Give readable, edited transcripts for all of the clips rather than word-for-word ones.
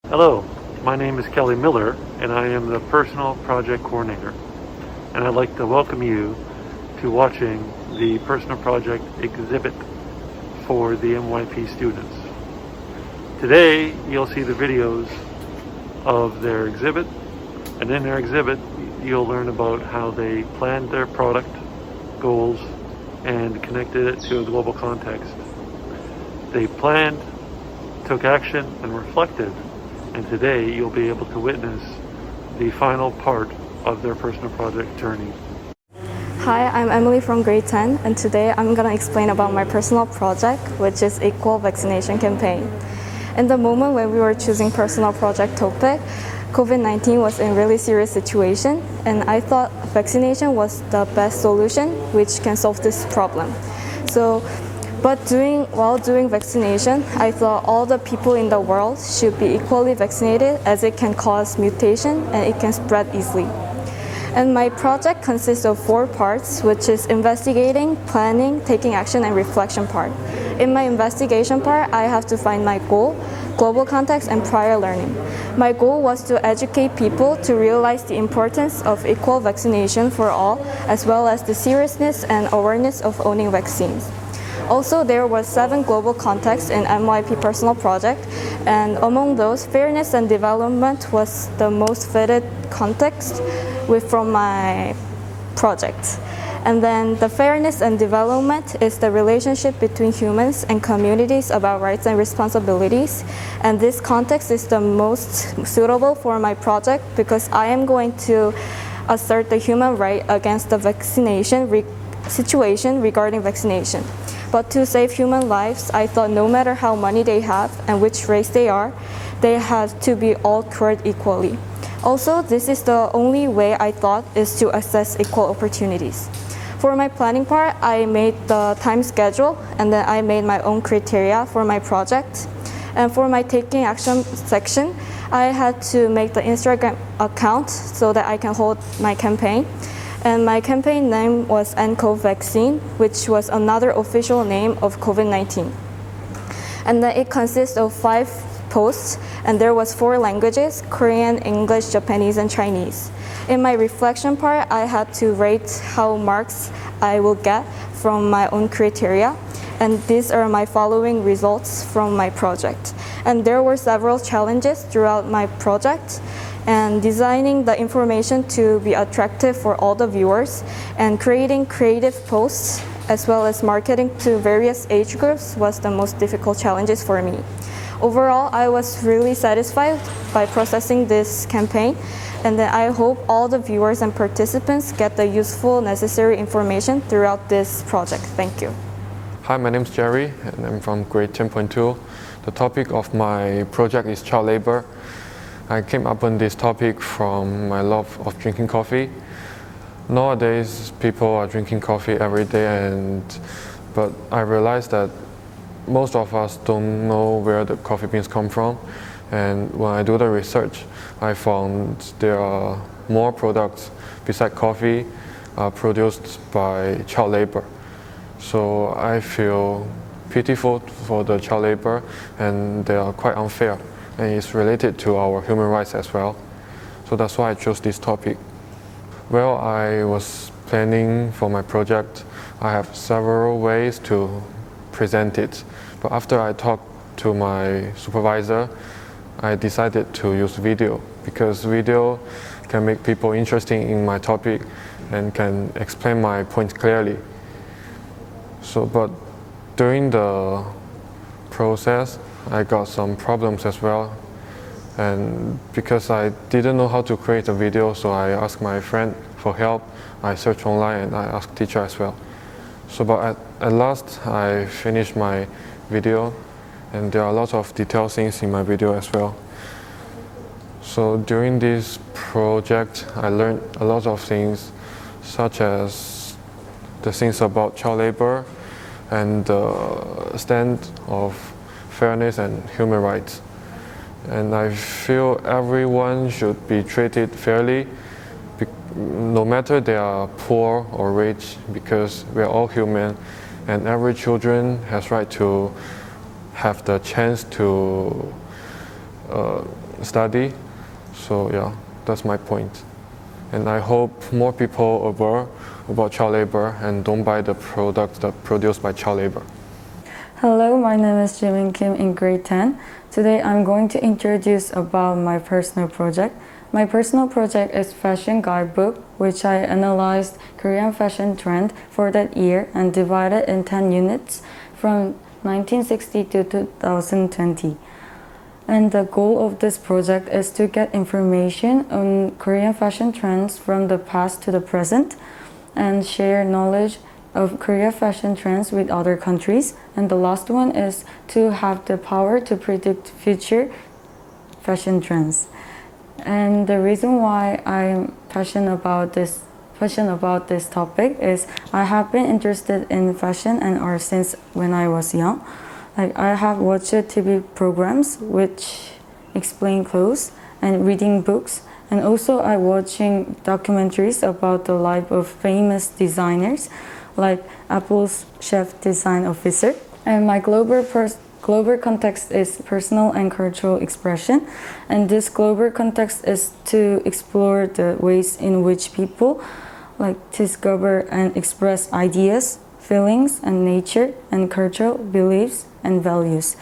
Hello, my name is Kelly Millar, and I am the Personal Project Coordinator. And I'd like to welcome you to watching the Personal Project Exhibit for the MYP students. Today, you'll see the videos of their exhibit, and in their exhibit, you'll learn about how they planned their product, goals, and connected it to a global context. They planned, took action, and reflected. And today you'll be able to witness the final part of their personal project journey. Hi, I'm Emily from grade 10, and today I'm going to explain about my personal project, which is Equal Vaccination Campaign. In the moment when we were choosing personal project topic, COVID-19 was in really serious situation, and I thought vaccination was the best solution which can solve this problem. But while doing vaccination, I thought all the people in the world should be equally vaccinated, as it can cause mutation and it can spread easily. And my project consists of 4 parts, which is investigating, planning, taking action, and reflection part. In my investigation part, I have to find my goal, global context, and prior learning. My goal was to educate people to realize the importance of equal vaccination for all, as well as the seriousness and awareness of owning vaccines. Also, there were 7 global contexts in MYP Personal Project, and among those, fairness and development was the most fitted context from my project. And then the fairness and development is the relationship between humans and communities about rights and responsibilities. And this context is the most suitable for my project because I am going to assert the human right against the vaccination situation regarding vaccination. But to save human lives, I thought no matter how many they have and which race they are, they have to be all cured equally. Also, this is the only way I thought is to assess equal opportunities. For my planning part, I made the time schedule, and then I made my own criteria for my project. And for my taking action section, I had to make the Instagram account so that I can hold my campaign. And my campaign name was nCoV Vaccine, which was another official name of COVID-19. And then it consists of 5 posts, and there was 4 languages: Korean, English, Japanese, and Chinese. In my reflection part, I had to rate how marks I will get from my own criteria. And these are my following results from my project. And there were several challenges throughout my project, and designing the information to be attractive for all the viewers, and creating creative posts, as well as marketing to various age groups was the most difficult challenges for me. Overall, I was really satisfied by processing this campaign, and then I hope all the viewers and participants get the useful, necessary information throughout this project. Thank you. Hi, my name is Jerry, and I'm from grade 10.2. The topic of my project is child labor. I came up on this topic from my love of drinking coffee. Nowadays, people are drinking coffee every day, but I realized that most of us don't know where the coffee beans come from. And when I do the research, I found there are more products besides coffee produced by child labor. So I feel pitiful for the child labor, and they are quite unfair. And it's related to our human rights as well. So that's why I chose this topic. Well, I was planning for my project. I have several ways to present it. But after I talked to my supervisor, I decided to use video, because video can make people interested in my topic and can explain my point clearly. But during the process, I got some problems as well, and because I didn't know how to create a video, so I asked my friend for help. I searched online and I asked teacher as well. But at last I finished my video, and there are lots of detailed things in my video as well. So during this project, I learned a lot of things, such as the things about child labor and the stand of fairness and human rights. And I feel everyone should be treated fairly, no matter they are poor or rich, because we are all human, and every children has right to have the chance to study. So yeah, that's my point. And I hope more people aware about child labor and don't buy the products that produced by child labor. Hello, my name is Jimin Kim in grade 10. Today I'm going to introduce about my personal project. My personal project is fashion guidebook, which I analyzed Korean fashion trend for that year and divided in 10 units from 1960 to 2020. And the goal of this project is to get information on Korean fashion trends from the past to the present and share knowledge of Korean fashion trends with other countries. And the last one is to have the power to predict future fashion trends. And the reason why I'm passionate about this topic is I have been interested in fashion and art since when I was young. Like I have watched TV programs which explain clothes and reading books, and also I watching documentaries about the life of famous designers like Apple's chief design officer. And my global context is personal and cultural expression, and this global context is to explore the ways in which people like discover and express ideas, feelings, and nature and cultural beliefs and values.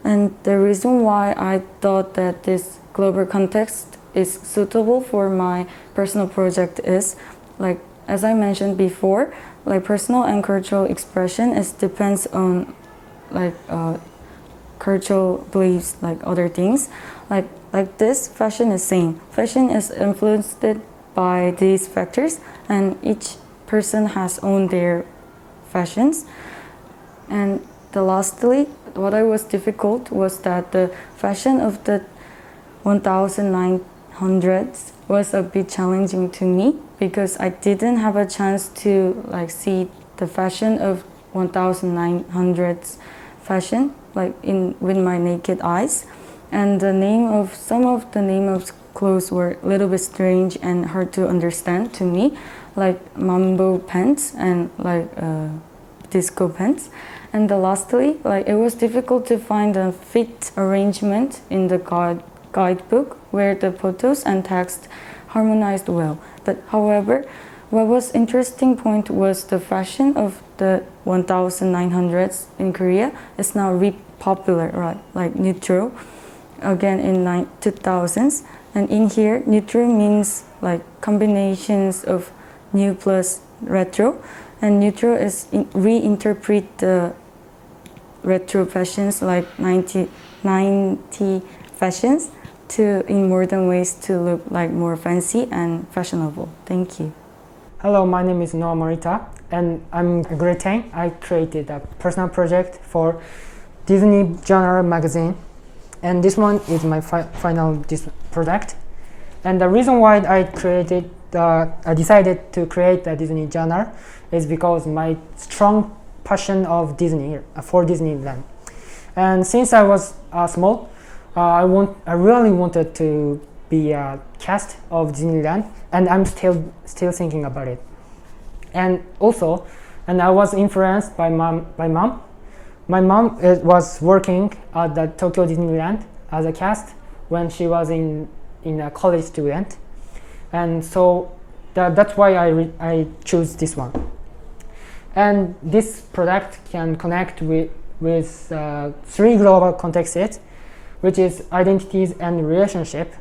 And the reason why I thought that this global context is suitable for my personal project is, like as I mentioned before, like personal and cultural expression depends on like cultural beliefs, like other things. Like this, fashion is same. Fashion is influenced by these factors, and each person has owned their fashions. And lastly, what I was difficult was that the fashion of the 1900s was a bit challenging to me because I didn't have a chance to like see the fashion of 1900s fashion like with my naked eyes, and some of the name of clothes were a little bit strange and hard to understand to me, like mambo pants and like disco pants. And lastly, like it was difficult to find a fit arrangement in the guidebook where the photos and text harmonized well. But however, what was interesting point was the fashion of the 1900s in Korea is now re-popular, right? Like neutral, again in 2000s. And in here, neutral means like combinations of new plus retro. And neutral is reinterpret the retro fashions like 90 fashions in modern ways to look like more fancy and fashionable. Thank you. Hello, my name is Noah Morita, and I'm a grade 10. I created a personal project for Disney genre magazine, and this one is my final project. And the reason why I decided to create a Disney genre is because my strong passion of Disney for Disneyland. And since I was small, I really wanted to be a cast of Disneyland, and I'm still thinking about it. And also, I was influenced by mom. My mom was working at the Tokyo Disneyland as a cast when she was in a college student, and so that's why I choose this one. And this product can connect with three global contexts, which is identities and relationship,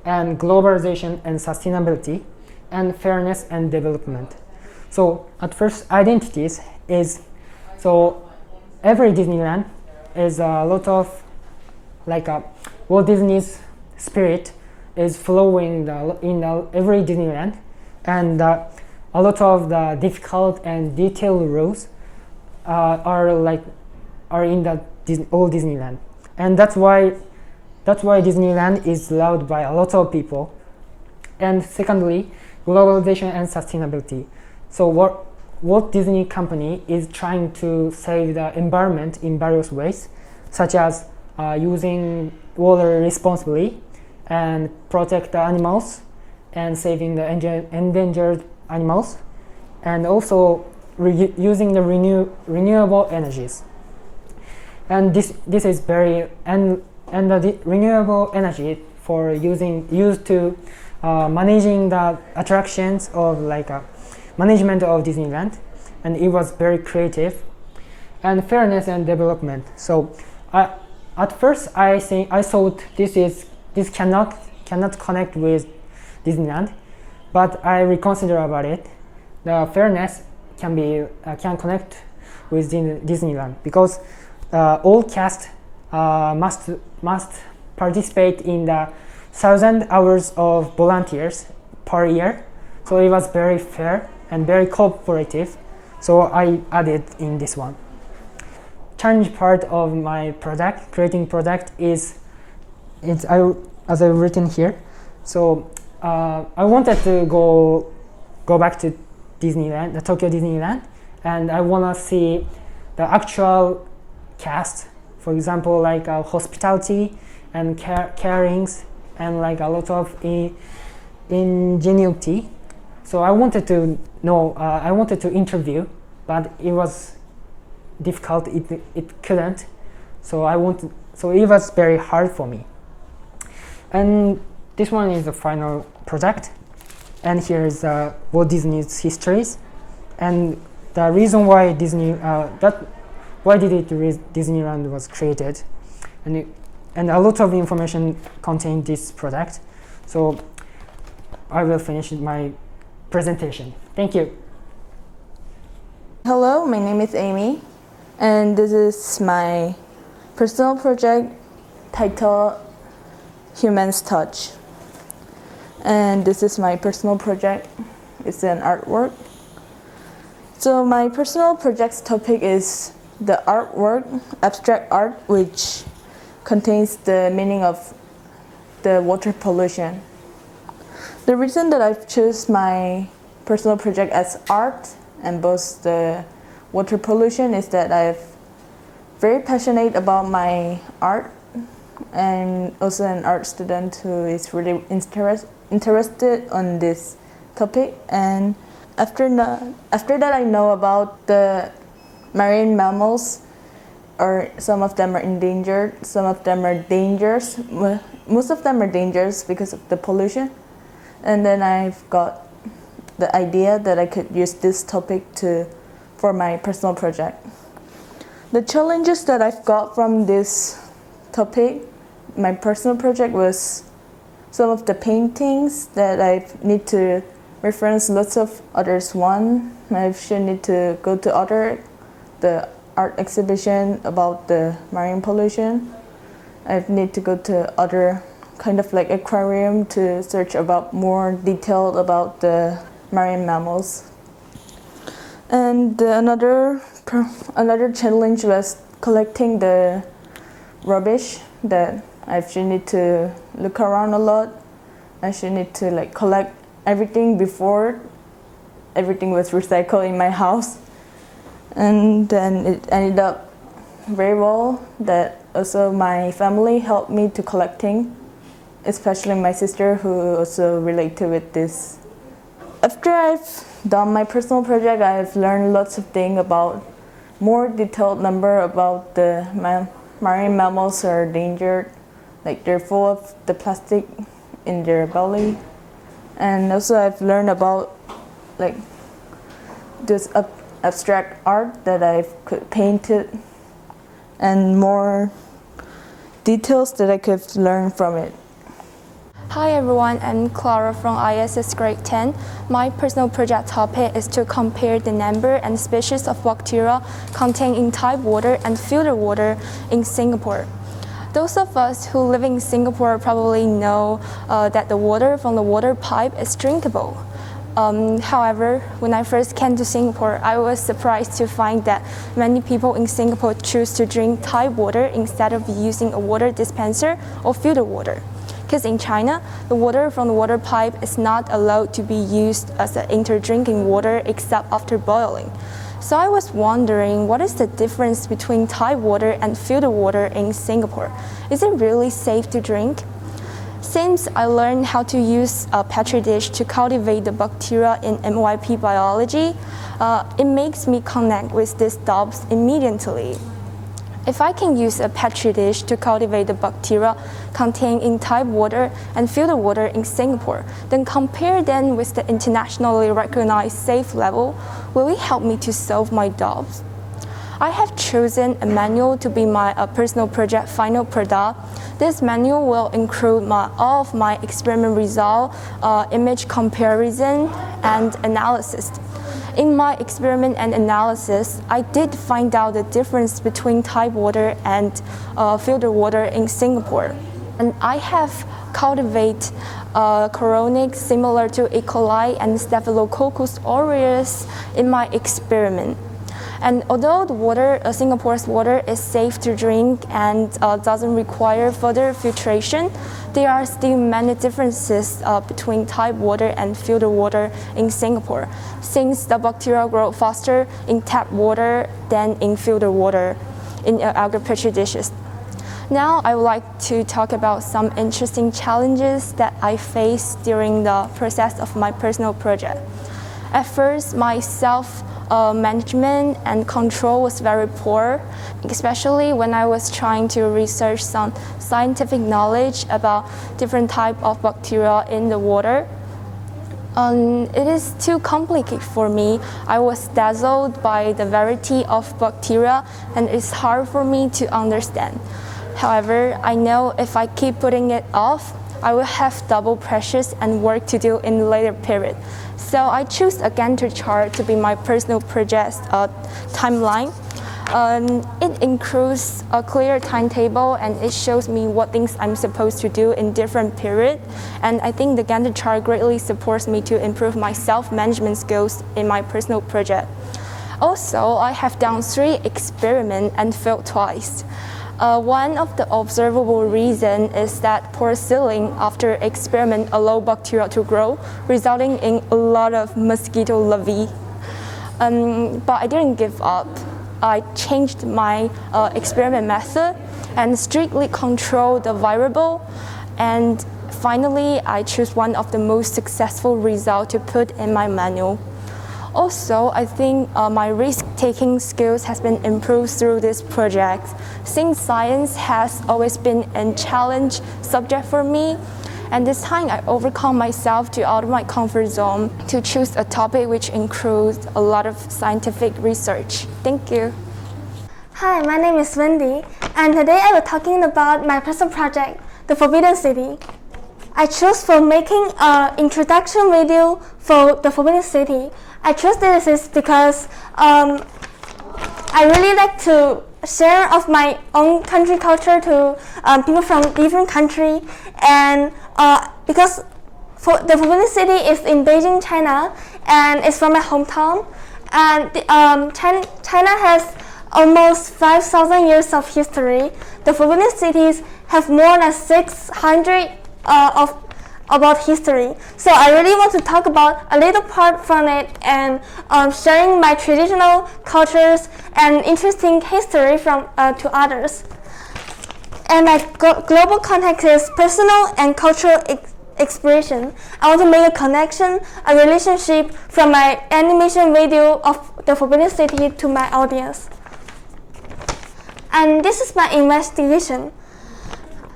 and globalization and sustainability, and fairness and development. So at first, identities is, so every Disneyland is a lot of like Walt Disney's spirit is flowing in every Disneyland, and a lot of the difficult and detailed rules are in the old Disneyland, and that's why Disneyland is loved by a lot of people. And secondly, globalization and sustainability. So Walt Disney Company is trying to save the environment in various ways, such as using water responsibly and protect the animals and saving the endangered animals, and also using the renewable energies. And this is very and the renewable energy for used to managing the attractions of management of Disneyland, and it was very creative. And fairness and development. So at first I thought this cannot connect with Disneyland, but I reconsider about it. The fairness can connect with Disneyland, because all cast must participate in the 1,000 hours of volunteers per year. So it was very fair and very cooperative. So I added in this one. Challenge part of my project, creating project, as I've written here. So I wanted to go back to Disneyland, the Tokyo Disneyland, and I want to see the actual cast. For example, hospitality and carings, and a lot of ingenuity. So I wanted to know. I wanted to interview, but it was difficult. It couldn't. So it was very hard for me. And this one is the final project. And here is Walt Disney's histories, and the reason why Disneyland was created, and a lot of information contained this project. So I will finish my presentation. Thank you. Hello, my name is Amy, and this is my personal project titled Human's Touch. And this is my personal project. It's an artwork. So my personal project's topic is the artwork, abstract art, which contains the meaning of the water pollution. The reason that I've chosen my personal project as art and both the water pollution is that I'm very passionate about my art, and also an art student who is really interested on this topic. And after that I know about the marine mammals, or some of them are endangered, some of them are dangerous. Most of them are dangerous because of the pollution. And then I've got the idea that I could use this topic for my personal project. The challenges that I've got from this topic, my personal project, was some of the paintings that I need to reference lots of others. One, I should need to go to the art exhibition about the marine pollution. I need to go to other kind of like aquarium to search about more detailed about the marine mammals. And another challenge was collecting the rubbish that I should need to look around a lot. I should need to collect everything before everything was recycled in my house. And then it ended up very well that also my family helped me to collecting, especially my sister, who also related with this. After I've done my personal project, I've learned lots of things about more detailed number about the marine mammals are endangered, they're full of the plastic in their belly. And also I've learned about this abstract art that I've painted, and more details that I could learn from it. Hi everyone, I'm Clara from ISS grade 10. My personal project topic is to compare the number and species of bacteria contained in tap water and filtered water in Singapore. Those of us who live in Singapore probably know that the water from the water pipe is drinkable. However, when I first came to Singapore, I was surprised to find that many people in Singapore choose to drink tap water instead of using a water dispenser or filtered water. Because in China, the water from the water pipe is not allowed to be used as interdrinking water except after boiling. So I was wondering, what is the difference between tap water and filtered water in Singapore? Is it really safe to drink? Since I learned how to use a petri dish to cultivate the bacteria in MYP biology, it makes me connect with these doubts immediately. If I can use a petri dish to cultivate the bacteria contained in tap water and filtered water in Singapore, then compare them with the internationally recognized safe level, will it help me to solve my doubts? I have chosen a manual to be my personal project final product. This manual will include all of my experiment result, image comparison, and analysis. In my experiment and analysis, I did find out the difference between tap water and filtered water in Singapore. And I have cultivated chronic similar to E. coli and Staphylococcus aureus in my experiment. And although the water, Singapore's water is safe to drink and doesn't require further filtration, there are still many differences between tap water and filtered water in Singapore, since the bacteria grow faster in tap water than in filtered water in agriculture dishes. Now I would like to talk about some interesting challenges that I faced during the process of my personal project. At first, my management and control was very poor, especially when I was trying to research some scientific knowledge about different types of bacteria in the water. It is too complicated for me. I was dazzled by the variety of bacteria and it's hard for me to understand. However, I know if I keep putting it off, I will have double pressures and work to do in the later period. So I choose a Gantt chart to be my personal project timeline. It includes a clear timetable and it shows me what things I'm supposed to do in different periods. And I think the Gantt chart greatly supports me to improve my self-management skills in my personal project. Also, I have done 3 experiments and failed twice. One of the observable reasons is that poor sealing after experiment allow bacteria to grow, resulting in a lot of mosquito larvae. But I didn't give up. I changed my experiment method and strictly controlled the variable. And finally, I chose one of the most successful results to put in my manual. Also, I think my risk-taking skills has been improved through this project. Since science has always been a challenge subject for me, and this time I overcome myself to out of my comfort zone to choose a topic which includes a lot of scientific research. Thank you. Hi, my name is Wendy, and today I will be talking about my personal project, The Forbidden City. I chose for making an introduction video for The Forbidden City. I chose this because I really like to share of my own country culture to people from different country, and because the Forbidden City is in Beijing, China, and it's from my hometown. And China has almost 5,000 years of history. The Forbidden Cities have more than 600 about history. So I really want to talk about a little part from it and sharing my traditional cultures and interesting history from to others. And my global context is personal and cultural expression. I want to make a connection, a relationship from my animation video of The Forbidden City to my audience. And this is my investigation.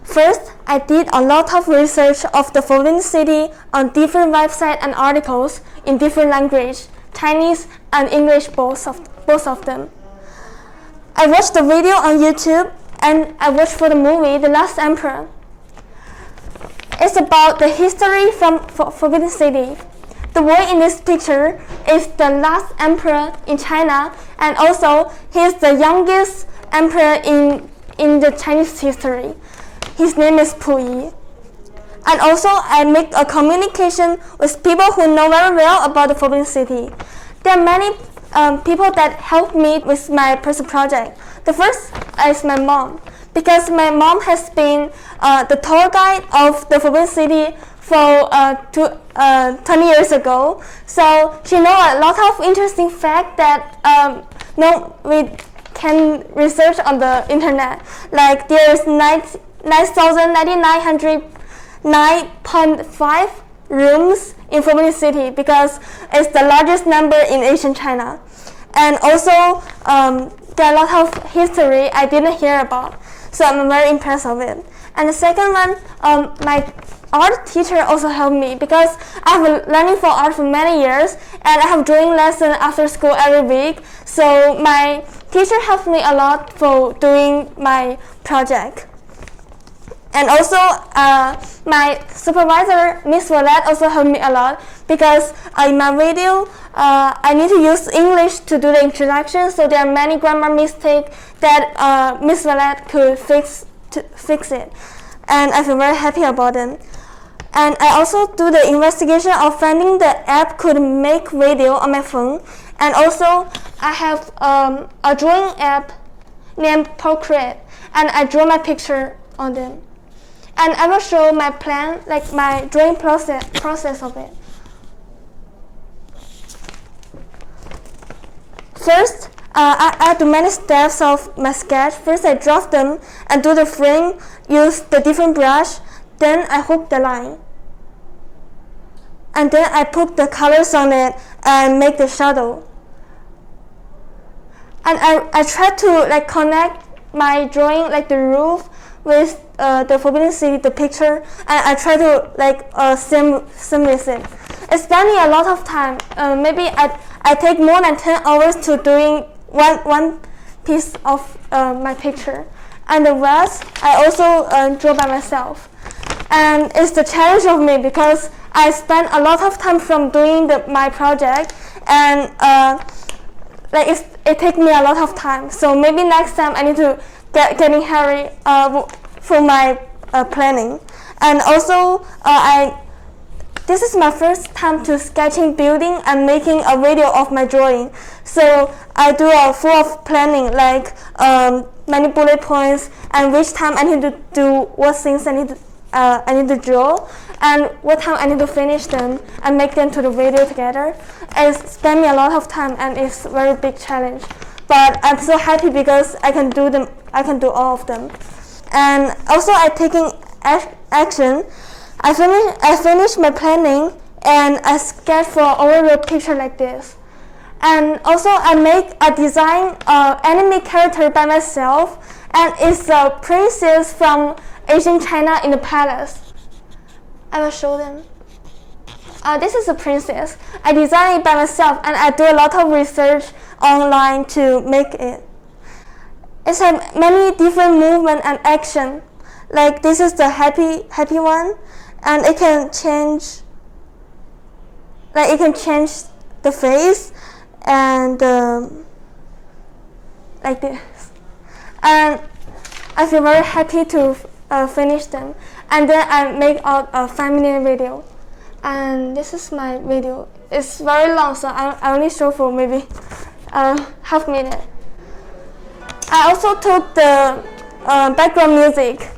First, I did a lot of research of the Forbidden City on different websites and articles in different languages, Chinese and English, both of them. I watched the video on YouTube and I watched for the movie The Last Emperor. It's about the history from Forbidden City. The boy in this picture is the last emperor in China, and also he is the youngest emperor in the Chinese history. His name is Puyi. And also I make a communication with people who know very well about the Forbidden City. There are many people that help me with my personal project. The first is my mom, because my mom has been the tour guide of the Forbidden City for 20 years ago. So she knows a lot of interesting facts that we can research on the internet. Like there is 9,909.5 rooms in Forbidden City because it's the largest number in Asian China. And also there are a lot of history I didn't hear about. So I'm very impressed of it. And the second one, my art teacher also helped me because I've been learning for art for many years and I have drawing lesson after school every week. So my teacher helped me a lot for doing my project. And also my supervisor, Miss Violet, also helped me a lot because in my video I need to use English to do the introduction, so there are many grammar mistakes that Miss Violet could fix it. And I feel very happy about it. And I also do the investigation of finding the app could make video on my phone. And also I have a drawing app named Procreate, and I draw my picture on them. And I will show my plan, like my drawing process of it. First, I do many steps of my sketch. First, I draw them and do the frame, use the different brush. Then I hook the line. And then I put the colors on it and make the shadow. And I try to connect my drawing, like the roof, with the Forbidden City, the picture, and I try to seamless it. It's spending a lot of time. Maybe I take more than 10 hours to doing one piece of my picture, and the rest I also draw by myself. And it's the challenge of me because I spend a lot of time from doing my project, and it takes me a lot of time. So maybe next time I need to getting hurry for my planning. And also this is my first time to sketching building and making a video of my drawing. So I do a full of planning, like many bullet points and which time I need to do what things I need to draw and what time I need to finish them and make them to the video together. It spent me a lot of time and it's a very big challenge. But I'm so happy because I can do them. I can do all of them. And also I taking action. I finish my planning and I sketch for overall picture like this. And also I make a design anime character by myself, and it's a princess from Asian China in the palace. I will show them. This is a princess. I designed it by myself and I do a lot of research online to make it. It has many different movement and action. Like this is the happy one, and it can change. Like it can change the face and like this. And I feel very happy to finish them. And then I make out a 5-minute video. And this is my video. It's very long, so I only show for maybe half minute. I also took the background music,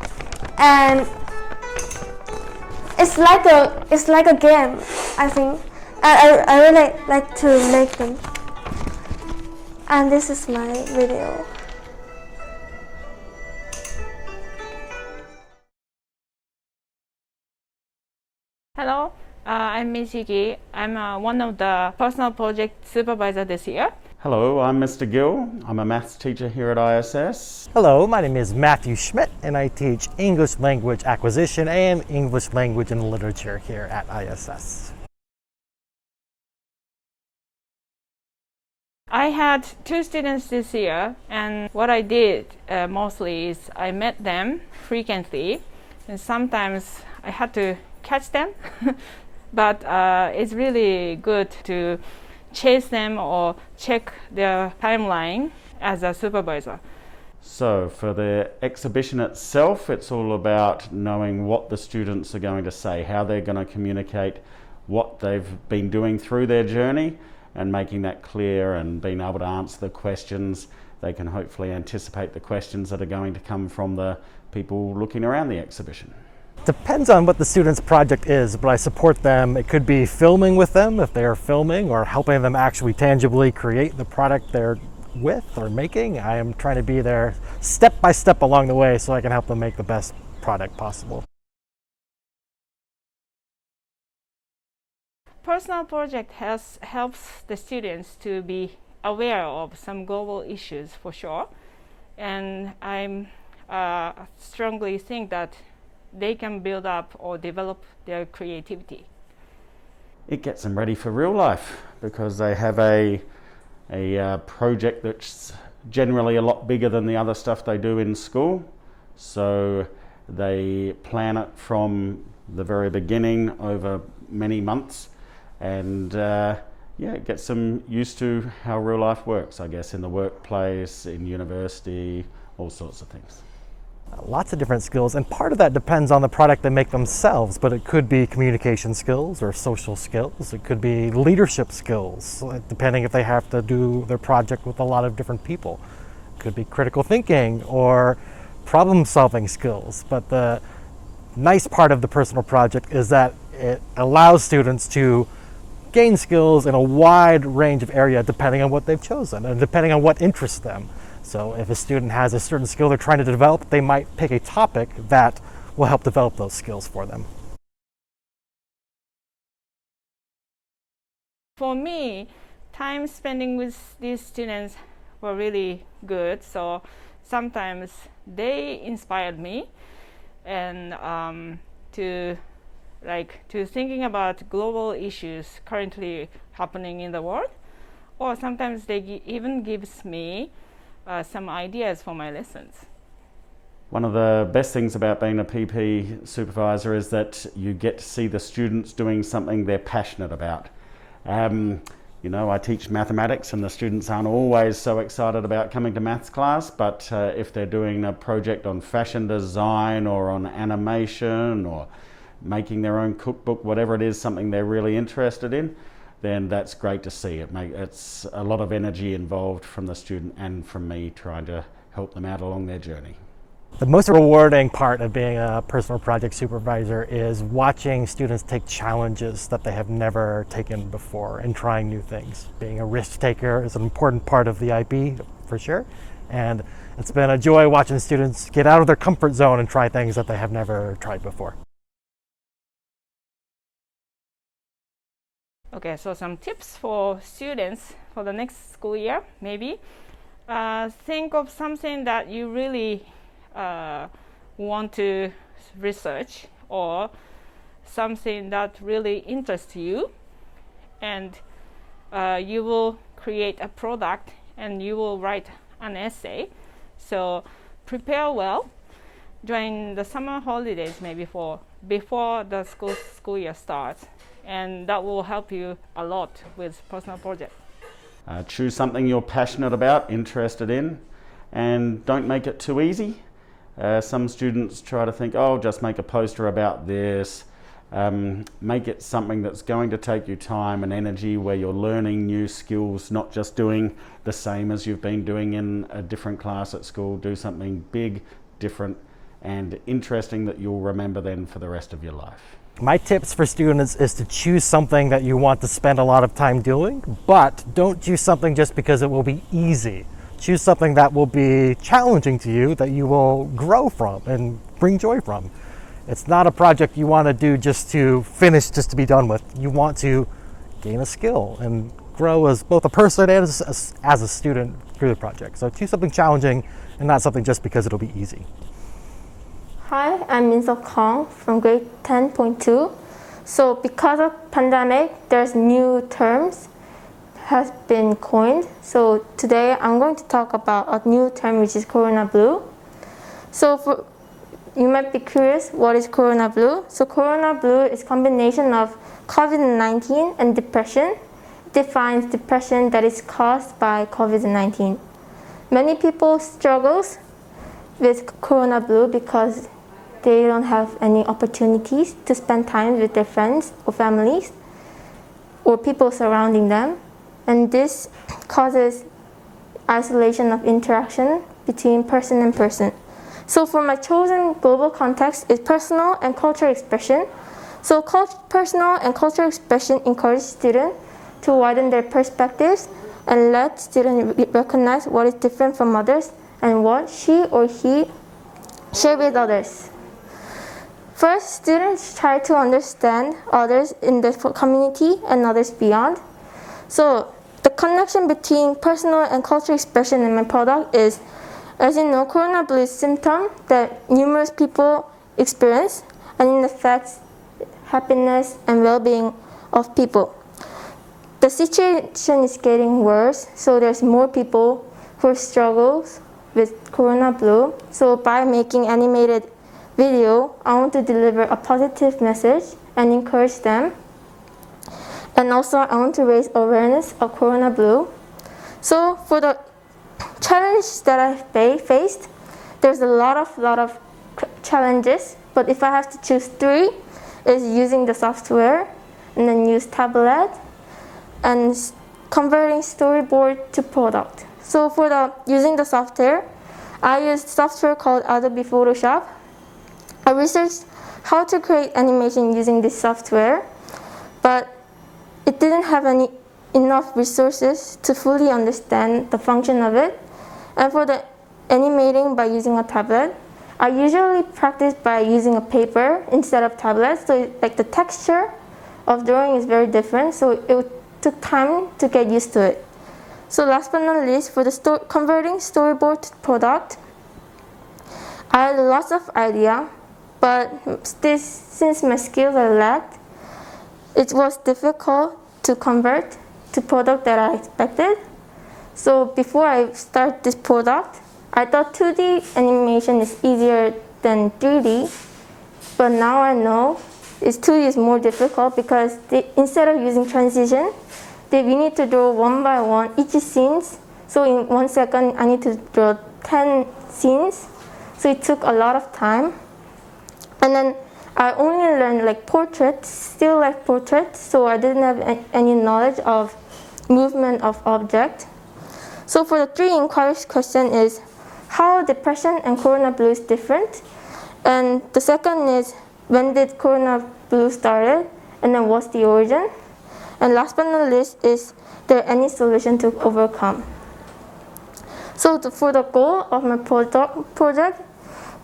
and it's like a game, I think. I really like to make them. And this is my video. Hello, I'm Minseo. I'm one of the personal project supervisor this year. Hello, I'm Mr. Gill. I'm a maths teacher here at ISS. Hello, my name is Matthew Schmidt and I teach English Language Acquisition and English Language and Literature here at ISS. I had 2 students this year, and what I did mostly is I met them frequently, and sometimes I had to catch them, but it's really good to chase them or check their timeline as a supervisor. So for the exhibition itself, it's all about knowing what the students are going to say, how they're going to communicate what they've been doing through their journey, and making that clear and being able to answer the questions. They can hopefully anticipate the questions that are going to come from the people looking around the exhibition. Depends on what the student's project is, but I support them. It could be filming with them if they are filming, or helping them actually tangibly create the product they're with or making. I am trying to be there step by step along the way so I can help them make the best product possible. Personal project helps the students to be aware of some global issues for sure, and I strongly think that they can build up or develop their creativity. It gets them ready for real life because they have a project that's generally a lot bigger than the other stuff they do in school. So they plan it from the very beginning over many months, and it gets them used to how real life works, I guess, in the workplace, in university, all sorts of things. Lots of different skills, and part of that depends on the product they make themselves, but it could be communication skills or social skills. It could be leadership skills, depending if they have to do their project with a lot of different people. It could be critical thinking or problem-solving skills. But the nice part of the personal project is that it allows students to gain skills in a wide range of areas depending on what they've chosen and depending on what interests them. So if a student has a certain skill they're trying to develop, they might pick a topic that will help develop those skills for them. For me, time spending with these students were really good. So sometimes they inspired me, and to thinking about global issues currently happening in the world, or sometimes they even gives me some ideas for my lessons. One of the best things about being a PP supervisor is that you get to see the students doing something they're passionate about. I teach mathematics, and the students aren't always so excited about coming to maths class, but if they're doing a project on fashion design or on animation or making their own cookbook, whatever it is, something they're really interested in, then that's great to see. It's a lot of energy involved from the student and from me trying to help them out along their journey. The most rewarding part of being a personal project supervisor is watching students take challenges that they have never taken before and trying new things. Being a risk taker is an important part of the IB for sure, and it's been a joy watching students get out of their comfort zone and try things that they have never tried before. Okay, so some tips for students for the next school year, maybe. Think of something that you really want to research, or something that really interests you, and you will create a product and you will write an essay. So prepare well during the summer holidays, maybe before the school year starts, and that will help you a lot with personal project. Choose something you're passionate about, interested in, and don't make it too easy. Some students try to think, oh, just make a poster about this. Make it something that's going to take you time and energy, where you're learning new skills, not just doing the same as you've been doing in a different class at school. Do something big, different, and interesting that you'll remember then for the rest of your life. My tips for students is to choose something that you want to spend a lot of time doing, but don't choose something just because it will be easy. Choose something that will be challenging to you, that you will grow from and bring joy from. It's not a project you want to do just to finish, just to be done with. You want to gain a skill and grow as both a person and as a student through the project. So choose something challenging and not something just because it'll be easy. Hi, I'm Minseo from grade 10.2. So because of pandemic, there's new terms has been coined. So today I'm going to talk about a new term, which is Corona Blue. So you might be curious, what is Corona Blue? So Corona Blue is a combination of COVID-19 and depression. It defines depression that is caused by COVID-19. Many people struggle with Corona Blue because they don't have any opportunities to spend time with their friends or families or people surrounding them. And this causes isolation of interaction between person and person. So for my chosen global context is personal and cultural expression. So personal and cultural expression encourage students to widen their perspectives and let students recognize what is different from others and what she or he share with others. First, students try to understand others in the community and others beyond. So The connection between personal and cultural expression in my product is, as you know, Corona Blue is a symptom that numerous people experience, and it affects happiness and well-being of people. The situation is getting worse, so there's more people who struggles with Corona Blue. So by making animated video, I want to deliver a positive message and encourage them. And also I want to raise awareness of Corona Blue. So for the challenge that I faced, there's a lot of challenges, but if I have to choose 3, is using the software and then use tablet and converting storyboard to product. So for using the software, I used software called Adobe Photoshop. I researched how to create animation using this software, but it didn't have enough resources to fully understand the function of it. And for the animating by using a tablet, I usually practice by using a paper instead of tablets. So like the texture of drawing is very different, so it took time to get used to it. So last but not least, for the converting storyboard to product, I had lots of idea, but since my skills are lacked, it was difficult to convert to product that I expected. So before I start this product, I thought 2D animation is easier than 3D, but now I know 2D is more difficult because instead of using transition, we need to draw one by one each scenes. So in 1 second, I need to draw 10 scenes. So it took a lot of time. And then I only learned like portraits, still like portraits, so I didn't have any knowledge of movement of object. So for the 3 inquiries question is, how depression and Corona Blue is different? And the second is, when did Corona Blue started? And then what's the origin? And last but not least, is there any solution to overcome? So for the goal of my project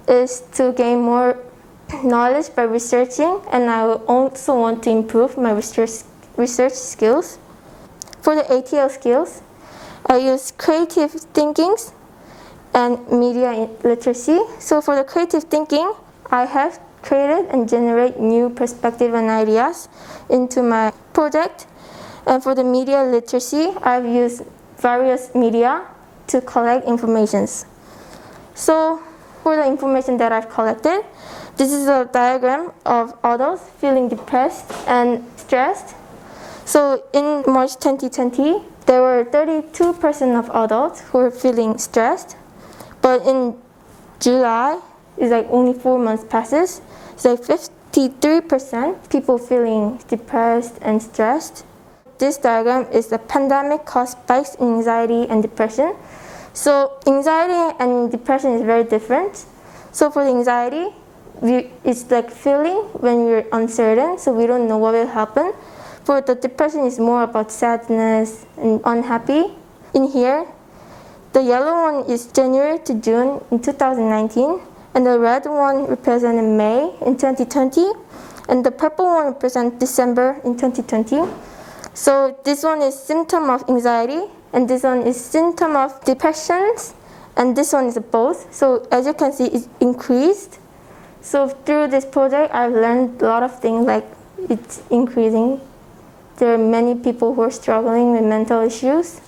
is to gain more knowledge by researching, and I also want to improve my research skills. For the ATL skills, I use creative thinking and media literacy. So for the creative thinking, I have created and generate new perspective and ideas into my project. And for the media literacy, I've used various media to collect informations. So for the information that I've collected, this is a diagram of adults feeling depressed and stressed. So in March 2020, there were 32% of adults who were feeling stressed. But in July, it's like only 4 months passes, it's like 53% people feeling depressed and stressed. This diagram is the pandemic caused spikes in anxiety and depression. So anxiety and depression is very different. So for the anxiety, it's like feeling when we're uncertain, so we don't know what will happen. For the depression, is more about sadness and unhappy. In here, the yellow one is January to June in 2019, and the red one represents May in 2020, and the purple one represents December in 2020. So this one is symptom of anxiety, and this one is symptom of depression, and this one is both. So as you can see, it's increased. So through this project, I've learned a lot of things, like it's increasing. There are many people who are struggling with mental issues.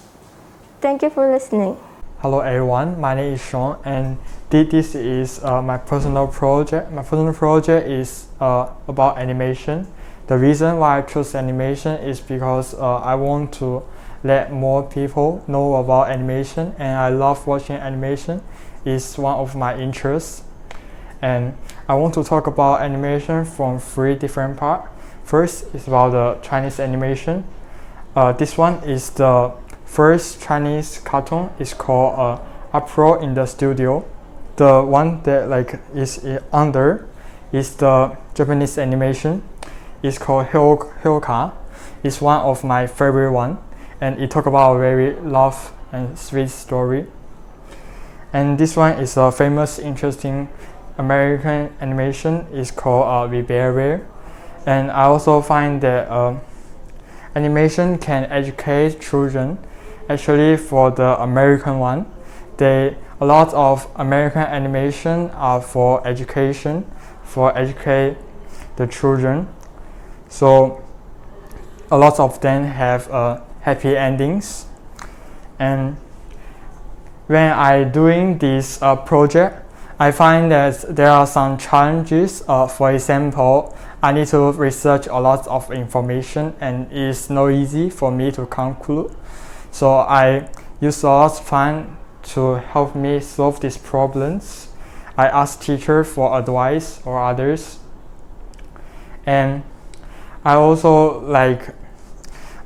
Thank you for listening. Hello everyone, my name is Sean, and this is my personal project. My personal project is about animation. The reason why I chose animation is because I want to let more people know about animation, and I love watching animation. It's one of my interests. And I want to talk about animation from 3 different parts. First is about the Chinese animation. This one is the first Chinese cartoon. It's called Uproar in the Studio. The one that is under is the Japanese animation. It's called Hyoka. It's one of my favorite one, and it talk about a very love and sweet story. And this one is a famous, interesting American animation. Is called The Bear. And I also find that animation can educate children. Actually, for the American one, a lot of American animation are for education, for educate the children. So a lot of them have happy endings. And when I doing this project, I find that there are some challenges. For example, I need to research a lot of information and it's not easy for me to conclude. So I use a lot of time to help me solve these problems. I ask teachers for advice or others. And I also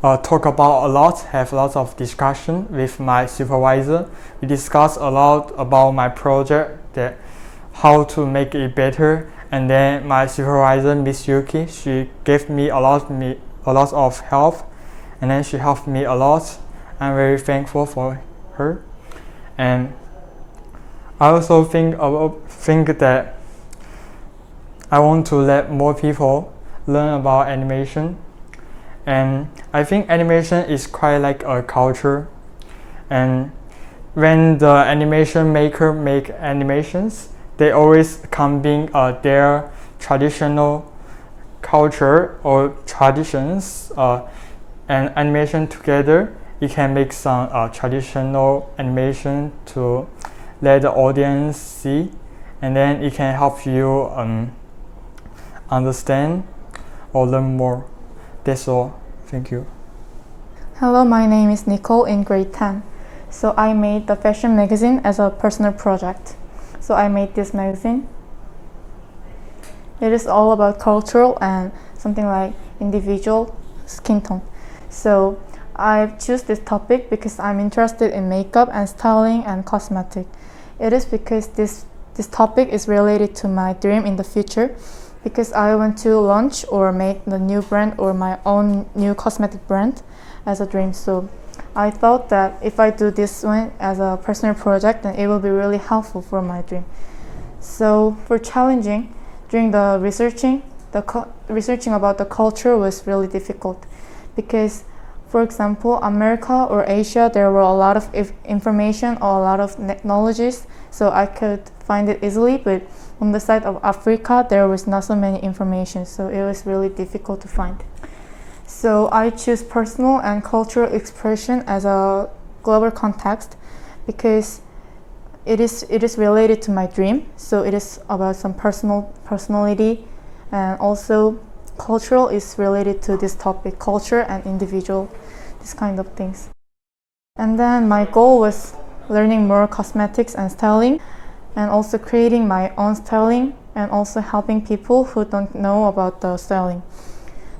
talk about a lot, have lots of discussion with my supervisor. We discuss a lot about my project, that how to make it better. And then my supervisor, Miss Yuki, she gave me a lot of help, and then she helped me a lot. I'm very thankful for her. And I also think that I want to let more people learn about animation. And I think animation is quite like a culture. And when the animation maker make animations, they always combine their traditional culture or traditions and animation together. You can make some traditional animation to let the audience see, and then it can help you understand or learn more. That's all. Thank you. Hello, my name is Nicole in grade 10. So I made the fashion magazine as a personal project. So I made this magazine. It is all about cultural and something like individual skin tone. So I choose this topic because I'm interested in makeup and styling and cosmetic. It is because this topic is related to my dream in the future, because I want to launch or make the new brand or my own new cosmetic brand as a dream. So I thought that if I do this one as a personal project, then it will be really helpful for my dream. So for challenging, during the researching about the culture was really difficult, because for example, America or Asia, there were a lot of information or a lot of knowledges, so I could find it easily, but on the side of Africa, there was not so many information, so it was really difficult to find. So I choose personal and cultural expression as a global context because it is related to my dream. So it is about some personality, and also cultural is related to this topic, culture and individual, this kind of things. And then my goal was learning more cosmetics and styling, and also creating my own styling, and also helping people who don't know about the styling.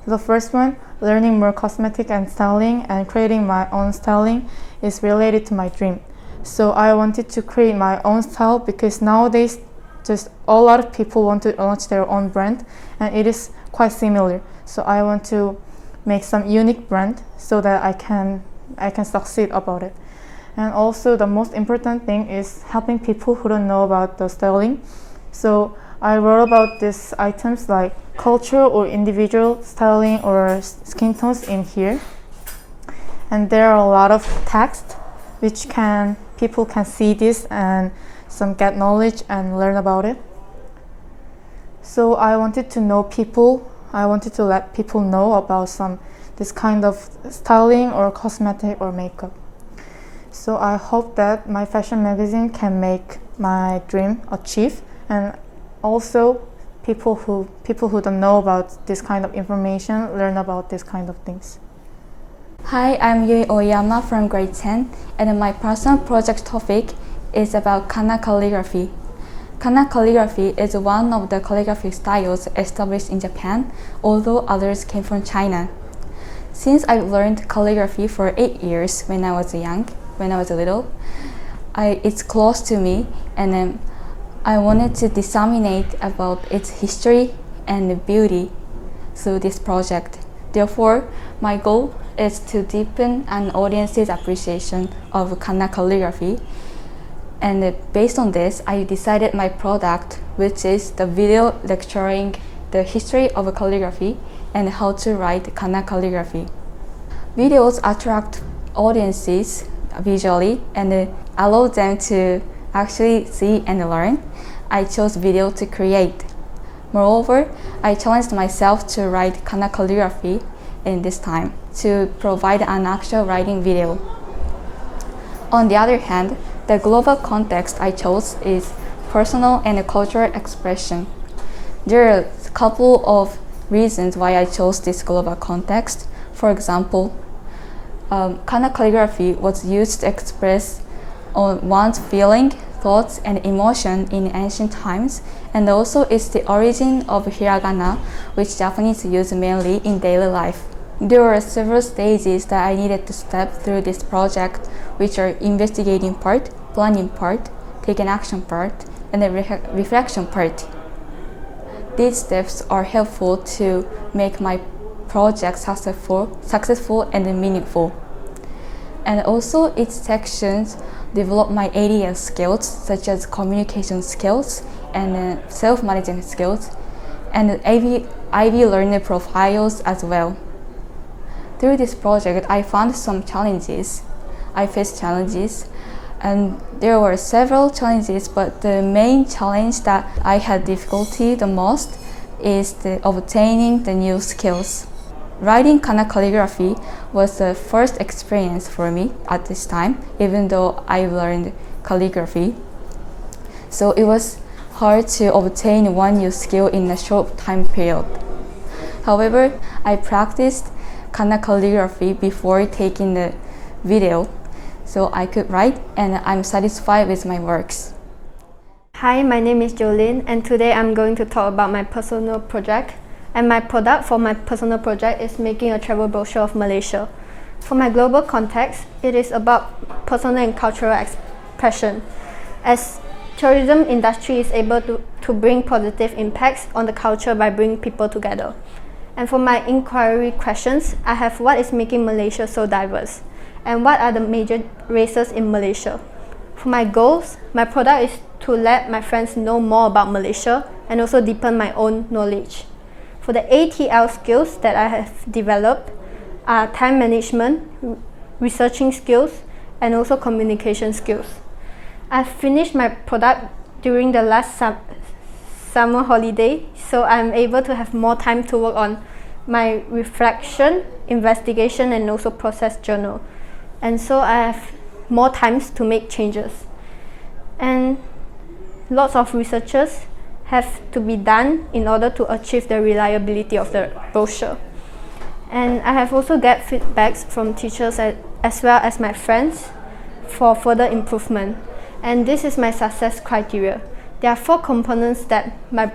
The first one, learning more cosmetic and styling and creating my own styling, is related to my dream. So I wanted to create my own style because nowadays just a lot of people want to launch their own brand, and it is quite similar. So I want to make some unique brand so that I can succeed about it. And also the most important thing is helping people who don't know about the styling. So I wrote about these items like culture or individual styling or skin tones in here. And there are a lot of text which people can see this and some get knowledge and learn about it. So I wanted to let people know about this kind of styling or cosmetic or makeup. So I hope that my fashion magazine can make my dream achieve, and also people who don't know about this kind of information learn about this kind of things. Hi, I'm Yui Oyama from grade 10, and my personal project topic is about Kana Calligraphy. Kana Calligraphy is one of the calligraphy styles established in Japan, although others came from China. Since I learned calligraphy for 8 years when I was little, it's close to me, and I wanted to disseminate about its history and beauty through this project. Therefore, my goal is to deepen an audience's appreciation of Kana Calligraphy. And based on this, I decided my product, which is the video lecturing the history of calligraphy and how to write Kana Calligraphy. Videos attract audiences visually and allow them to actually see and learn. I chose video to create. Moreover, I challenged myself to write Kana Calligraphy in this time to provide an actual writing video. On the other hand, the global context I chose is personal and cultural expression. There are a couple of reasons why I chose this global context. For example, Kana Calligraphy was used to express one's feeling, thoughts, and emotion in ancient times, and also it's the origin of hiragana, which Japanese use mainly in daily life. There were several stages that I needed to step through this project, which are investigating part, planning part, taking action part, and the reflection part. These steps are helpful to make my project successful and meaningful. And also its sections develop my ADS skills, such as communication skills and self-management skills, and IB learner profiles as well. Through this project, I found some challenges. I faced challenges, and there were several challenges, but the main challenge that I had difficulty the most is obtaining the new skills. Writing Kana Calligraphy was the first experience for me at this time, even though I learned calligraphy. So it was hard to obtain one new skill in a short time period. However, I practiced Kana Calligraphy before taking the video, so I could write, and I'm satisfied with my works. Hi, my name is Jolin, and today I'm going to talk about my personal project. And my product for my personal project is making a travel brochure of Malaysia. For my global context, it is about personal and cultural expression, as tourism industry is able to bring positive impacts on the culture by bringing people together. And for my inquiry questions, I have what is making Malaysia so diverse, and what are the major races in Malaysia. For my goals, my product is to let my friends know more about Malaysia and also deepen my own knowledge. For the ATL skills that I have developed are time management, researching skills, and also communication skills. I finished my product during the last summer holiday, so I'm able to have more time to work on my reflection, investigation, and also process journal. And so I have more times to make changes. And lots of researchers have to be done in order to achieve the reliability of the brochure. And I have also get feedbacks from teachers as well as my friends for further improvement. And this is my success criteria. There are 4 components that my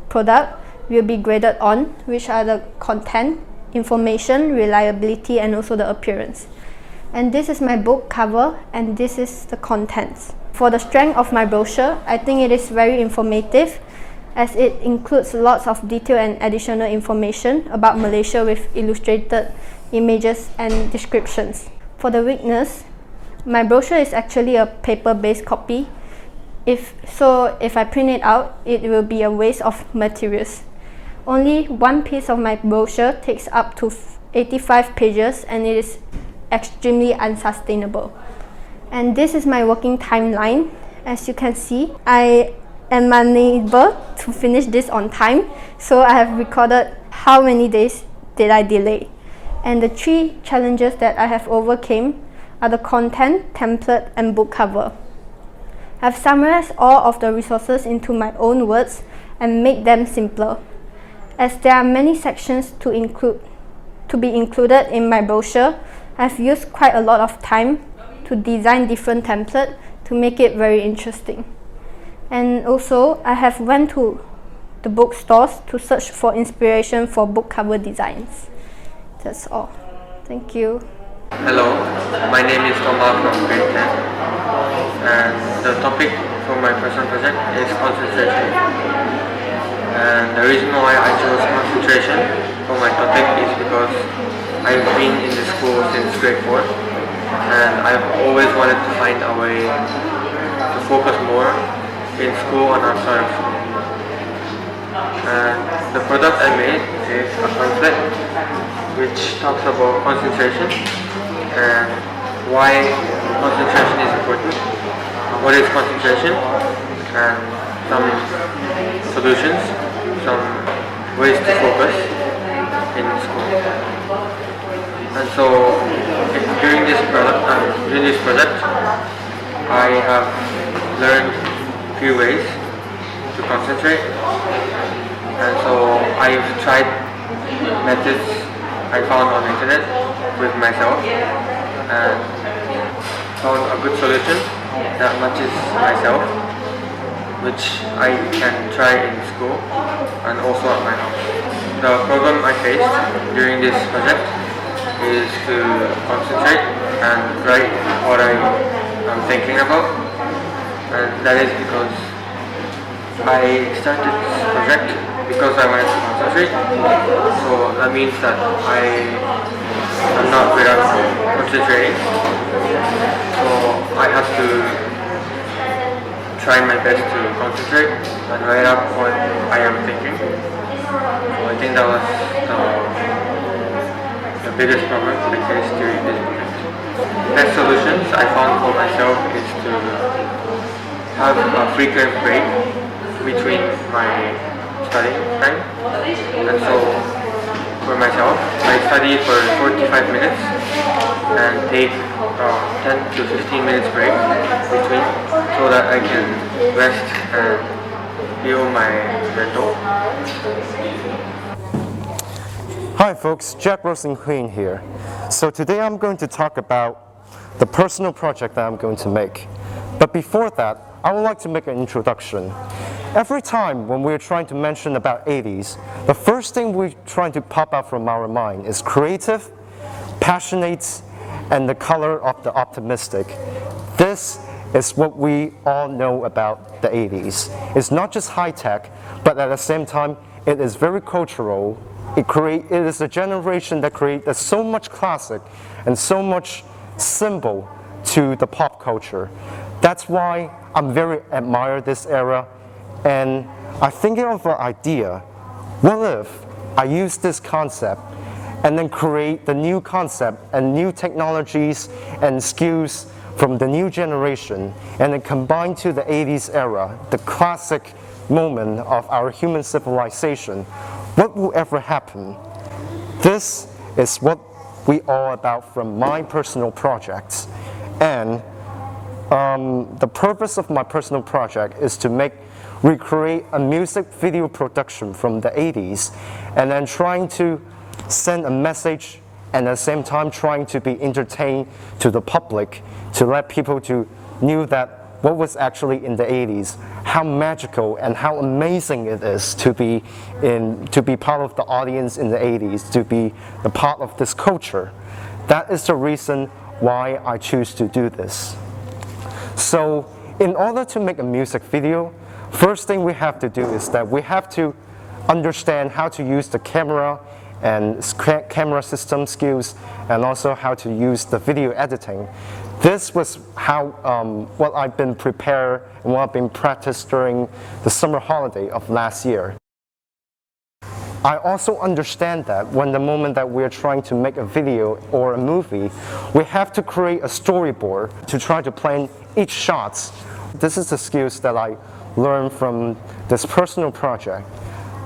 product will be graded on, which are the content, information, reliability, and also the appearance. And this is my book cover, and this is the contents. For the strength of my brochure, I think it is very informative, as it includes lots of detail and additional information about Malaysia with illustrated images and descriptions. For the weakness, my brochure is actually a paper-based copy. If I print it out, it will be a waste of materials. Only one piece of my brochure takes up to 85 pages, and it is extremely unsustainable. And this is my working timeline. As you can see, I am unable to finish this on time, so I have recorded how many days did I delay. And the 3 challenges that I have overcame are the content, template, and book cover. I've summarized all of the resources into my own words and made them simpler. As there are many sections to be included in my brochure, I've used quite a lot of time to design different templates to make it very interesting. And also, I have went to the bookstores to search for inspiration for book cover designs. That's all. Thank you. Hello, my name is Toma from grade 10, and the topic for my personal project is concentration. And the reason why I chose concentration for my topic is because I've been in the school since grade 4, and I've always wanted to find a way to focus more in school and outside of school. And the product I made is a pamphlet which talks about concentration and why concentration is important, what is concentration, and some solutions, some ways to focus in school. And so during this project, I have learned a few ways to concentrate, and so I've tried methods I found on the internet with myself and found a good solution that matches myself, which I can try in school and also at my house. The problem I faced during this project is to concentrate and write what I am thinking about, and that is because I started this project because I wanted to concentrate, so that means that I am not good at concentrating, so I have to try my best to concentrate and write up what I am thinking. So I think that was the biggest problem I faced during this project. Best solutions I found for myself is to have a frequent break between my studying time. And so for myself, I study for 45 minutes and take 10 to 15 minutes break between so that I can rest and heal my mental. Hi folks, Jack Rosen Queen here. So today I'm going to talk about the personal project that I'm going to make. But before that, I would like to make an introduction. Every time when we're trying to mention about 80s, the first thing we're trying to pop out from our mind is creative, passionate, and the color of the optimistic. This is what we all know about the 80s. It's not just high-tech, but at the same time, it is very cultural. It is a generation that created so much classic and so much symbol to the pop culture. That's why I'm very admire this era, and I'm thinking of an idea. What if I use this concept and then create the new concept and new technologies and skills from the new generation and then combine to the 80s era, the classic moment of our human civilization? What will ever happen? This is what we all about from my personal projects. And the purpose of my personal project is to recreate a music video production from the 80s and then trying to send a message and at the same time trying to be entertained to the public, to let people to know that what was actually in the 80s, how magical and how amazing it is to be part of the audience in the 80s, to be the part of this culture. That is the reason why I choose to do this. So in order to make a music video, first thing we have to do is that we have to understand how to use the camera and camera system skills and also how to use the video editing. This was how what I've been prepared and what I've been practiced during the summer holiday of last year. I also understand that when the moment that we're trying to make a video or a movie, we have to create a storyboard to try to plan each shot. This is the skills that I learned from this personal project,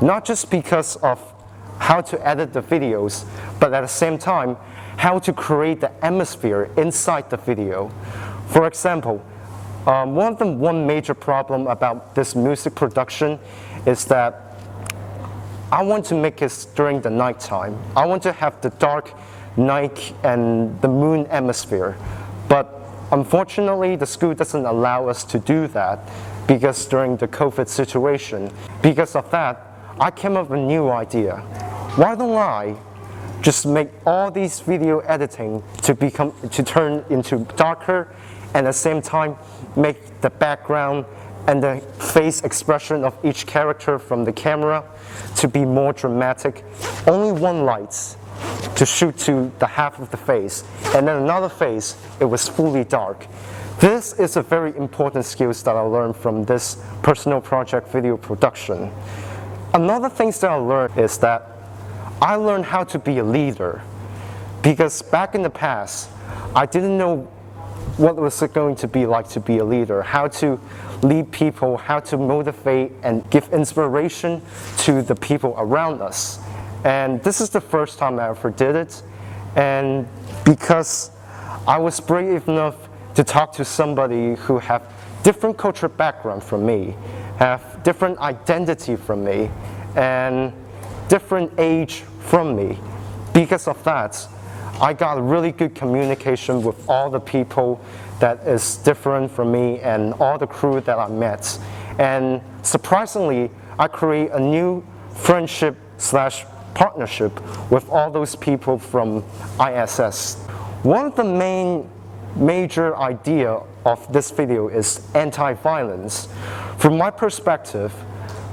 not just because of how to edit the videos, but at the same time, how to create the atmosphere inside the video. For example, one major problem about this music production is that I want to make it during the nighttime. I want to have the dark night and the moon atmosphere. But unfortunately, the school doesn't allow us to do that because during the COVID situation. Because of that, I came up with a new idea. Why don't I just make all these video editing to turn into darker and at the same time make the background and the face expression of each character from the camera to be more dramatic. Only one light to shoot to the half of the face, and then another face, it was fully dark. This is a very important skill that I learned from this personal project video production. Another thing that I learned is that I learned how to be a leader, because back in the past, I didn't know what was it going to be like to be a leader, how to lead people, how to motivate and give inspiration to the people around us. And this is the first time I ever did it. And because I was brave enough to talk to somebody who have different cultural background from me, have different identity from me, and different age from me. Because of that, I got really good communication with all the people that is different from me and all the crew that I met. And surprisingly, I create a new friendship / partnership with all those people from ISS. One of the major idea of this video is anti-violence. From my perspective,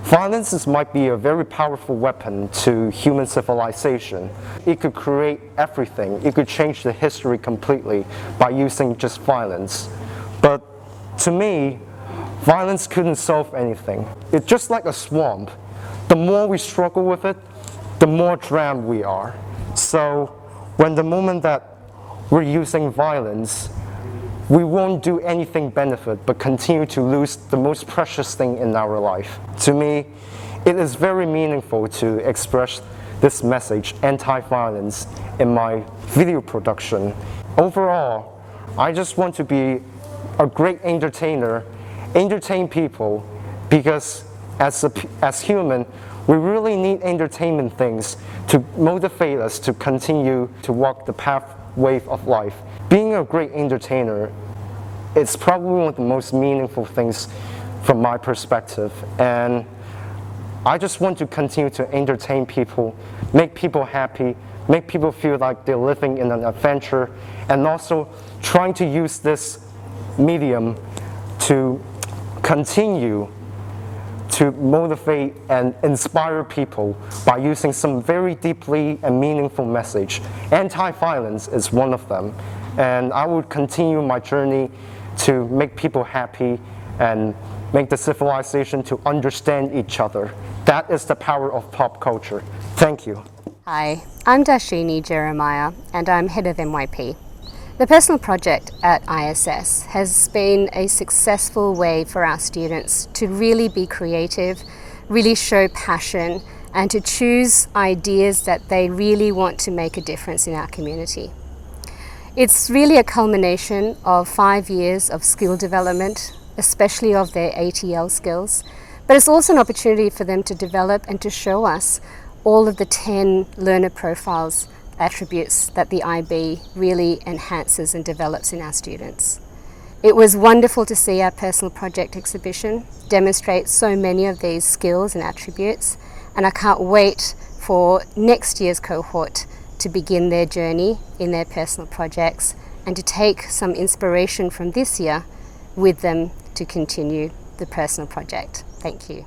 violence might be a very powerful weapon to human civilization. It could create everything. It could change the history completely by using just violence. But to me, violence couldn't solve anything. It's just like a swamp. The more we struggle with it, the more drowned we are. So when the moment that we're using violence, we won't do anything benefit but continue to lose the most precious thing in our life. To me, it is very meaningful to express this message, anti-violence, in my video production. Overall, I just want to be a great entertainer, entertain people, because as human, we really need entertainment things to motivate us to continue to walk the pathway of life. Being a great entertainer, it's probably one of the most meaningful things from my perspective. And I just want to continue to entertain people, make people happy, make people feel like they're living in an adventure, and also trying to use this medium to continue to motivate and inspire people by using some very deeply and meaningful message. Anti-violence is one of them, and I will continue my journey to make people happy and make the civilization to understand each other. That is the power of pop culture. Thank you. Hi, I'm Darshini Jeremiah, and I'm head of MYP. The Personal Project at ISS has been a successful way for our students to really be creative, really show passion, and to choose ideas that they really want to make a difference in our community. It's really a culmination of 5 years of skill development, especially of their ATL skills, but it's also an opportunity for them to develop and to show us all of the 10 learner profiles attributes that the IB really enhances and develops in our students. It was wonderful to see our Personal Project Exhibition demonstrate so many of these skills and attributes, and I can't wait for next year's cohort to begin their journey in their personal projects and to take some inspiration from this year with them to continue the personal project. Thank you.